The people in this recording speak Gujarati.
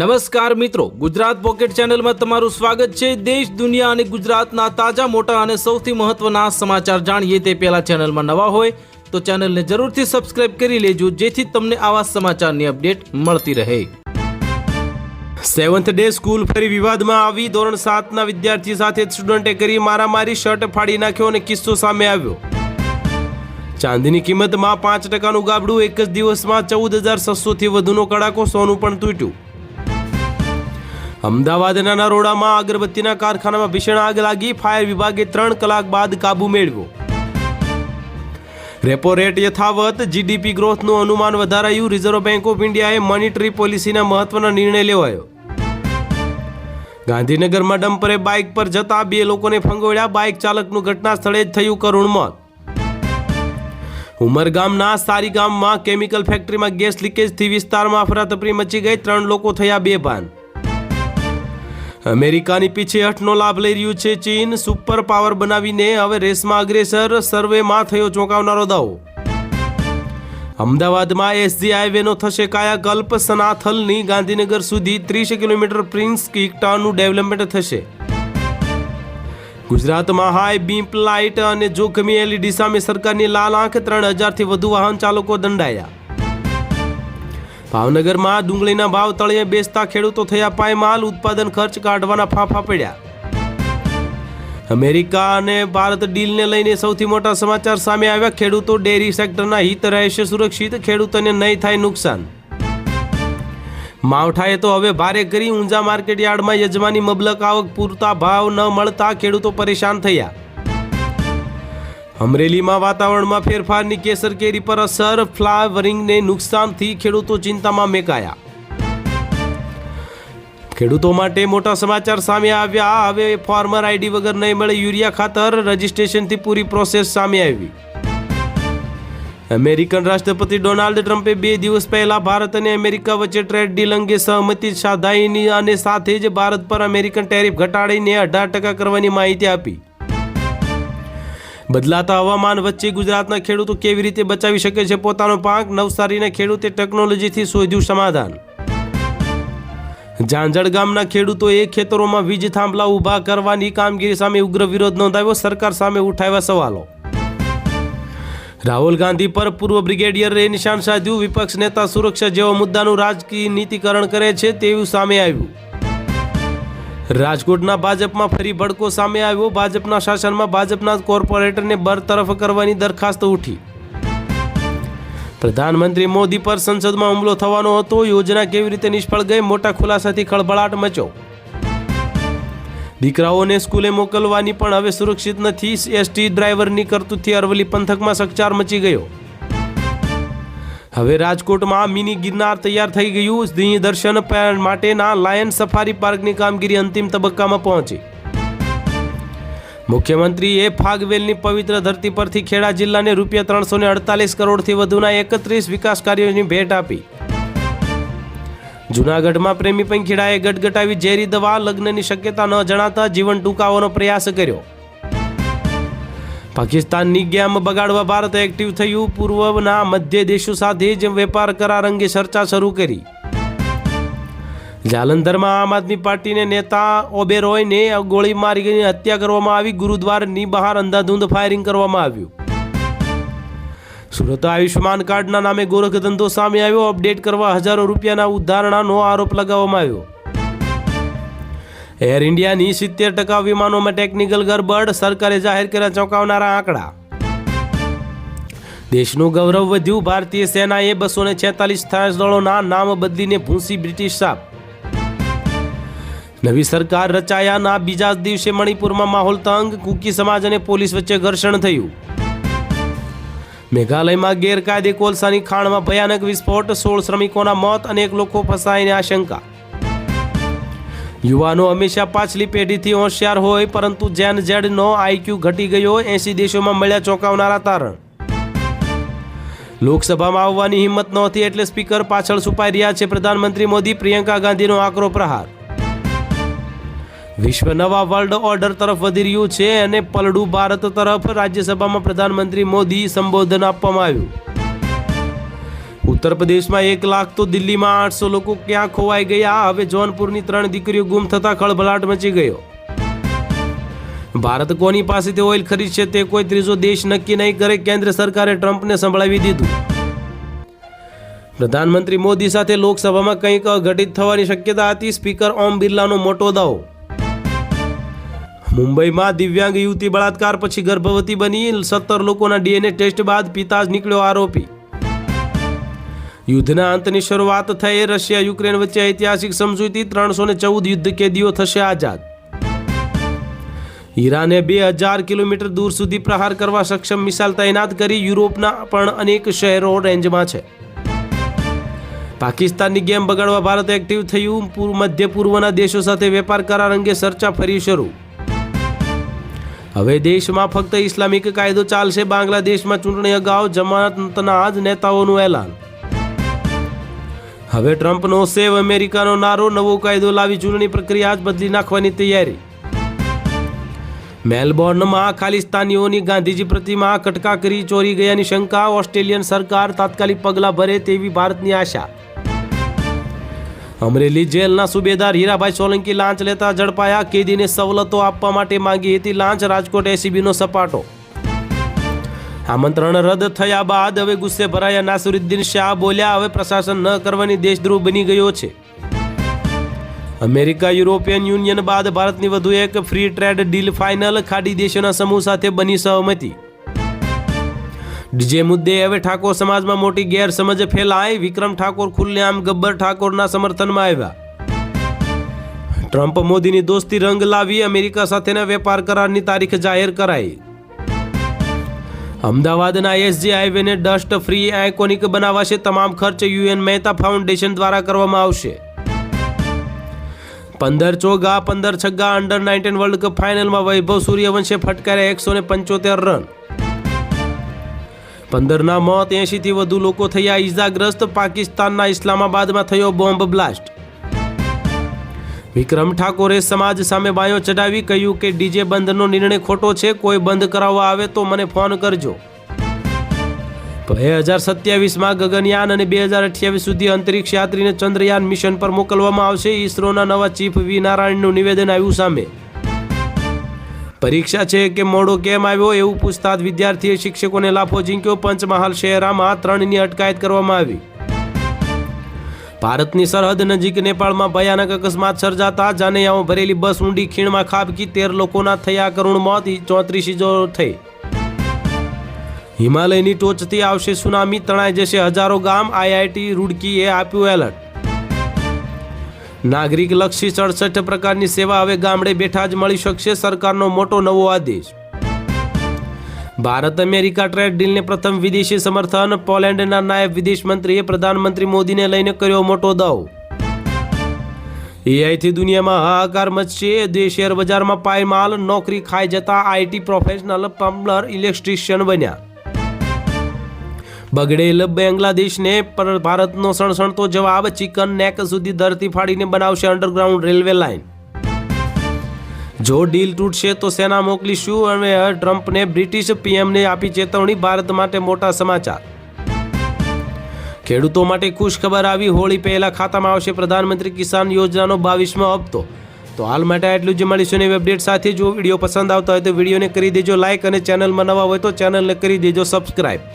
નમસ્કાર મિત્રો, ગુજરાત પોકેટ ચેનલમાં તમારું સ્વાગત છે। દેશ દુનિયા અને ગુજરાતના તાજા મોટા અને સૌથી મહત્વના સમાચાર જાણીએ તે પહેલા ચેનલમાં નવા હોય તો ચેનલને જરૂરથી સબસ્ક્રાઇબ કરી લેજો, જેથી તમને આવા સમાચારની અપડેટ મળતી રહે। 7th ડે સ્કૂલ ફરી વિવાદમાં આવી। ધોરણ 7ના વિદ્યાર્થી સાથે સ્ટુડન્ટે કરી મારામારી, શર્ટ ફાડી નાખ્યો અને કિસ્સો સામે આવ્યો। ચાંદીની કિંમતમાં 5%નું ગાબડું, એક જ દિવસમાં 14,600થી વધુનો કડાકો, સોનું પણ તૂટ્યું। અમદાવાદના નરોડામાં અગરબત્તીના કારખાનામાં ભીષણ આગ લાગી, ફાયર વિભાગે 3 કલાક બાદ કાબુ મેળવ્યો। રેપો રેટ યથાવત, જીડીપી ગ્રોથનું અનુમાન વધારાયું। રિઝર્વ બેંક ઓફ ઇન્ડિયાએ મોનિટરી પોલિસીના મહત્વનો નિર્ણય લેવાયો। ગાંધીનગરમાં ડમ્પરે બાઇક પર જતા 2 લોકોને ફંગોળ્યા, બાઇક ચાલકનું ઘટના સ્થળે જ થયું કરુણ મોત। ઉમરગામના સારી ગામમાં કેમિકલ ફેક્ટરીમાં ગેસ લીકેજથી વિસ્તારમાં અફરાતફરી મચી ગઈ, 3 લોકો થયા બેભાન। અમેરિકાની પીછેહઠનો લાભ લઈ રહ્યું છે ચીન, સુપર પાવર બનાવીને હવે રેસમાં અગ્રેસર, સર્વેમાં થયો ચોંકાવનારો દાવો। અમદાવાદમાં એસજી હાઈવેનો થશે કાયાકલ્પ, સનાથલની ગાંધીનગર સુધી 30 કિલોમીટર પ્રિન્સ કિકટાનું ડેવલપમેન્ટ થશે। ગુજરાતમાં હાઈ બીમ લાઇટ અને જોખમી એલઈડી સામે સરકારની લાલ આંખ, 3,000થી વધુ વાહન ચાલકો દંડાયા। ભાવનગરમાં ડુંગળીના ભાવ તળિયે બેસતા ખેડૂતો થયા પાયમાલ, ઉત્પાદન ખર્ચ કાઢવાના ફાંફા પડ્યા। અમેરિકા અને ભારત ડીલને લઈને સૌથી મોટા સમાચાર સામે આવ્યા। ખેડૂતો ડેરી સેક્ટરના હિત રહેશે સુરક્ષિત, ખેડૂતોને નહીં થાય નુકસાન। માવઠાએ તો હવે ભારે કરી, ઊંઝા માર્કેટ યાર્ડમાં યજમાની મબલક આવક, પૂરતા ભાવ ન મળતા ખેડૂતો પરેશાન થયા। અમરેલીમાં વાતાવરણમાં ફેરફારની કેસર કેરી પર અસર, ફ્લાવરિંગને નુકસાનથી ખેડૂતો ચિંતામાં મેકાયા। ખેડૂતો માટે મોટા સમાચાર સામે આવ્યા। હવે ફાર્મર આઈડી વગર નહીં મળે યુરિયા ખાતર, રજીસ્ટ્રેશનથી પૂરી પ્રોસેસ સામે આવી। અમેરિકન રાષ્ટ્રપતિ ડોનાલ્ડ ટ્રમ્પે 2 દિવસ પહેલા ભારત અને અમેરિકા વચ્ચે ટ્રેડ ડીલ અંગે સહમતિ સાધાઈની અને સાથે જ ભારત પર અમેરિકન ટેરિફ ઘટાડીને 18% કરવાની માહિતી આપી। બદલાતા હવામાન વચ્ચે ગુજરાતના ખેડૂતો કેવી રીતે બચાવી શકે છે પોતાનો પાક? નવસારીના ખેડૂતે ટેકનોલોજીથી શોધ્યું સમાધાન। ઝાંઝડ ગામના ખેડૂતોએ ખેતરોમાં વીજ થાંભલા ઊભા કરવાની કામગીરી સામે ઉગ્ર વિરોધ નોંધાવ્યો, સરકાર સામે ઉઠાવ્યા સવાલો। રાહુલ ગાંધી પર પૂર્વ બ્રિગેડિયરે નિશાન સાધ્યું, વિપક્ષ નેતા સુરક્ષા જેવા મુદ્દાનું રાજકીય નીતિકરણ કરે છે તેવું સામે આવ્યું। રાજકોટના ભાજપમાં ફરી ભડકો સામે આવ્યો, ભાજપના શાસનમાં ભાજપના કોર્પોરેટરને બરતરફ કરવાની દરખાસ્ત ઉઠી। પ્રધાનમંત્રી મોદી પર સંસદમાં હુમલો થવાનો હતો, યોજના કેવી રીતે નિષ્ફળ ગઈ? મોટા ખુલાસાથી ખળભળાટ મચ્યો। દીકરાઓને સ્કૂલે મોકલવાની પણ હવે સુરક્ષિત નથી, એસટી ડ્રાઈવરની કરતૂતથી અરવલ્લી પંથકમાં ચકચાર મચી ગયો। હવે રાજકોટમાં મિની ગિરનાર તૈયાર થઈ ગયું, સિંહ દર્શન માટેના લાયન સફારી પાર્કની કામગીરી અંતિમ તબક્કામાં પહોંચી। મુખ્યમંત્રીએ ફાગવેલની પવિત્ર ધરતી પરથી ખેડા જિલ્લાને ₹348 કરોડથી વધુના 31 વિકાસ કાર્યોની ભેટ આપી। જૂનાગઢમાં પ્રેમી પંખીડાએ ગટગટાવી ઝેરી દવા, લગ્નની શક્યતા ન જણાતા જીવન ટૂંકાવવાનો પ્રયાસ કર્યો। પાકિસ્તાનની ગેમ બગાડવા ભારત એક્ટિવ થયું, પૂર્વના મધ્ય દેશો સાથે જ વેપાર કરાર અંગે ચર્ચા શરૂ કરી। જાલંધરમાં આમ આદમી પાર્ટીના નેતા ઓબેરોયને ગોળી મારીને હત્યા કરવામાં આવી, ગુરુદ્વારની બહાર અંધાધૂંધ ફાયરિંગ કરવામાં આવ્યું। સુરત આયુષ્યમાન કાર્ડના નામે ગોરખધંધો સામે આવ્યો, અપડેટ કરવા હજારો રૂપિયાના ઉધારણાનો આરોપ લગાવવામાં આવ્યો। એર ઇન્ડિયાની 70% વિમાનોમાં ટેકનિકલ ગરબડ, સરકારે જાહેર કર્યા ચોંકાવનારા આંકડા। દેશનું ગૌરવ વધ્યું, ભારતીય સેનાએ 246 દળોના નામ બદલીને ભૂંસી બ્રિટિશ સાપ। નવી સરકાર રચાયાના બીજા દિવસે મણિપુરમાં માહોલ તંગ, કુકી સમાજ અને પોલીસ વચ્ચે ઘર્ષણ થયું। મેઘાલયમાં ગેરકાયદે કોલસાની ખાણમાં ભયાનક વિસ્ફોટ, 16 શ્રમિકોના મોત, અનેક લોકો ફસાયાની આશંકા। યુવાનો હંમેશા પાછલી પેઢીથી હોશિયાર હોય, પરંતુ જેન ઝેડનો આઈક્યુ ઘટી ગયો, 80 દેશોમાં મળ્યા ચોંકાવનારા તારણ। લોકસભામાં આવવાની હિંમત નહોતી એટલે સ્પીકર પાછળ છુપાઈ રહ્યા છે પ્રધાનમંત્રી મોદી, પ્રિયંકા ગાંધીનો આકરો પ્રહાર। વિશ્વ નવા વર્લ્ડ ઓર્ડર તરફ વધી રહ્યું છે અને પલડું ભારત તરફ, રાજ્યસભામાં પ્રધાનમંત્રી મોદી સંબોધન આપવામાં આવ્યું। ઉત્તર પ્રદેશમાં 1 લાખ તો દિલ્હીમાં 800 લોકો ક્યાં ખોવાઈ ગયા. હવે જોનપુરની 3 દીકરીઓ ગુમ થતા ખળભળાટ મચી ગયો. ભારત કોની પાસેથી ઓઇલ ખરીદશે તે કોઈ ત્રીજો દેશ નક્કી નહીં કરે. કેન્દ્ર સરકારે ટ્રમ્પને સંભળાવી દીધું. પ્રધાનમંત્રી મોદી સાથે લોકસભામાં કંઈક અઘટિત થવાની શક્યતા હતી. સ્પીકર ઓમ બિરલાનો મોટો દાવો. મુંબઈમાં દિવ્યાંગ યુવતી બળાત્કાર પછી ગર્ભવતી બની. 17 લોકોના DNA ટેસ્ટ બાદ પિતા જ નીકળ્યો આરોપી. યુદ્ધના અંતની શરૂઆત થઈ. રશિયા યુક્રેન વચ્ચે ઐતિહાસિક સમજૂતી. 314 યુદ્ધ કેદીઓ થશે આઝાદ. ઈરાને 2000 કિલોમીટર દૂર સુધી પ્રહાર કરવા સક્ષમ મિસાઇલ તૈનાત કરી. યુરોપના પણ અનેક શહેરો રેન્જમાં છે. પાકિસ્તાનની ગેમ બગાડવા ભારત એક્ટિવ થયું. મધ્ય પૂર્વના દેશો સાથે વેપાર કરાર અંગે ચર્ચા ફરી શરૂ. હવે દેશમાં ફક્ત ઇસ્લામિક કાયદો ચાલશે. બાંગ્લાદેશમાં ચૂંટણી અગાઉ જમાતના જ નેતાઓનું એલાન. હવે ટ્રમ્પનો સેવ અમેરિકાનો નારો. નવો કાયદો લાવી ચૂંટણી પ્રક્રિયા જ બદલી નાખવાની તૈયારી. મેલબોર્નમાં ખાલિસ્તાનીઓની ગાંધીજી પ્રતિમા કટકા કરી ચોરી ગયાની શંકા. ઓસ્ટ્રેલિયન સરકાર તાત્કાલિક પગલાં ભરે તેવી ભારતની આશા. અમરેલી જેલના સુબેદાર હીરાભાઈ સોલંકી લાંચ લેતા ઝડપાયા. કેદીને સવલતો આપવા માટે માંગી હતી લાંચ. રાજકોટ એસીબીનો સપાટો. આમંત્રણ રદ થયા બાદ હવે ગુસ્સે ભરાયા નાસિરુદ્દીન શાહ. બોલ્યા હવે પ્રશાસન ન કરવાની દેશદ્રોહ બની ગયો છે. અમેરિકા યુરોપિયન યુનિયન બાદ ભારતની વધુ એક ફ્રી ટ્રેડ ડીલ ફાઇનલ. ખાડી દેશોના સમૂહ સાથે બની સહમતિ. ડીજે મુદ્દે હવે ઠાકોર સમાજમાં મોટી ગેરસમજ ફેલાય. વિક્રમ ઠાકોર ખુલ્લેઆમ ગબ્બર ઠાકોરના સમર્થનમાં આવ્યા. ટ્રમ્પ મોદીની દોસ્તી રંગ લાવી. અમેરિકા સાથેના વેપાર કરારની તારીખ જાહેર કરાઈ. અમદાવાદના એસજી હાઈવેને ડસ્ટ ફ્રી આઇકોનિક બનાવાશે. તમામ ખર્ચ યુએન મહેતા ફાઉન્ડેશન દ્વારા કરવામાં આવશે. 15 ચોગ્ગા 15 છગ્ગા અંડર 19 વર્લ્ડ કપ ફાઇનલમાં વૈભવ સૂર્યવંશે ફટકાર્યા 175 રન. 15ના મોત, 80થી વધુ લોકો થયા ઈજાગ્રસ્ત. પાકિસ્તાનના ઇસ્લામાબાદમાં થયો બોમ્બ બ્લાસ્ટ. વિક્રમ ઠાકોરે સમાજ સામે બાયો ચડાવી. કહ્યું કે ડીજે બંધનો નિર્ણય ખોટો છે. કોઈ બંધ કરાવવા આવે તો મને ફોન કરજો. 2027માં ગગનયાન અને 2028 સુધી અંતરિક્ષ યાત્રીને ચંદ્રયાન મિશન પર મોકલવામાં આવશે. ઈસરોના નવા ચીફ વી નારાયણનું નિવેદન આવ્યું સામે. પરીક્ષા છે કે મોડો કેમ આવ્યો એવું પૂછતા વિદ્યાર્થીએ શિક્ષકોને લાફો ઝીંક્યો. પંચમહાલ શહેરમાં 3ની અટકાયત કરવામાં આવી. ભારતની સરહદ નજીક નેપાળમાં ભયાનક અકસ્માત સર્જાતા જાનૈયાઓ ભરેલી બસ ઊંડી ખીણમાં ખાબકી. 13 લોકોના થયા કરુણ મોત. 34 ઇજાઓ થઈ. હિમાલયની ટોચથી આવશે સુનામી. તણાઈ જશે હજારો ગામ. આઈઆઈટી રૂડકીએ આપ્યું એલર્ટ. નાગરિક લક્ષી 67 પ્રકારની સેવા હવે ગામડે બેઠા જ મળી શકશે. સરકારનો મોટો નવો આદેશ. ભારત અમેરિકા ટ્રેડ ડીલને પ્રથમ વિદેશી સમર્થન. પોલેન્ડના નાયબ વિદેશ મંત્રીએ પ્રધાનમંત્રી મોદીને લઈને કર્યો મોટો દાવો. એઆઈથી દુનિયામાં હાહાકાર મચશે. શેર બજારમાં પાયમાલ. નોકરી ખાઈ જતા આઈટી પ્રોફેશનલ પ્લમ્બર ઇલેક્ટ્રિશિયન બન્યા. બગડેલ બાંગ્લાદેશને પર ભારતનો સણસણતો જવાબ. ચિકન નેક સુધી ધરતી ફાડીને બનાવશે અંડરગ્રાઉન્ડ રેલવે લાઇન. જો ડીલ તૂટશે તો સેના મોકલીશું. અને ટ્રમ્પને બ્રિટિશ પીએમને આપી ચેતવણી. ભારત માટે મોટા સમાચાર. ખેડૂતો માટે ખુશ ખબર આવી. હોળી પહેલા ખાતામાં આવશે પ્રધાનમંત્રી કિસાન યોજનાનો 22મો હપ્તો. તો હાલ માટે આટલું જ. મળીશું નવી અપડેટ સાથે. જો વિડીયો પસંદ આવતા હોય તો વિડીયોને કરી દેજો લાઇક અને ચેનલમાં નવા હોય તો ચેનલને કરી દેજો સબસ્ક્રાઇબ.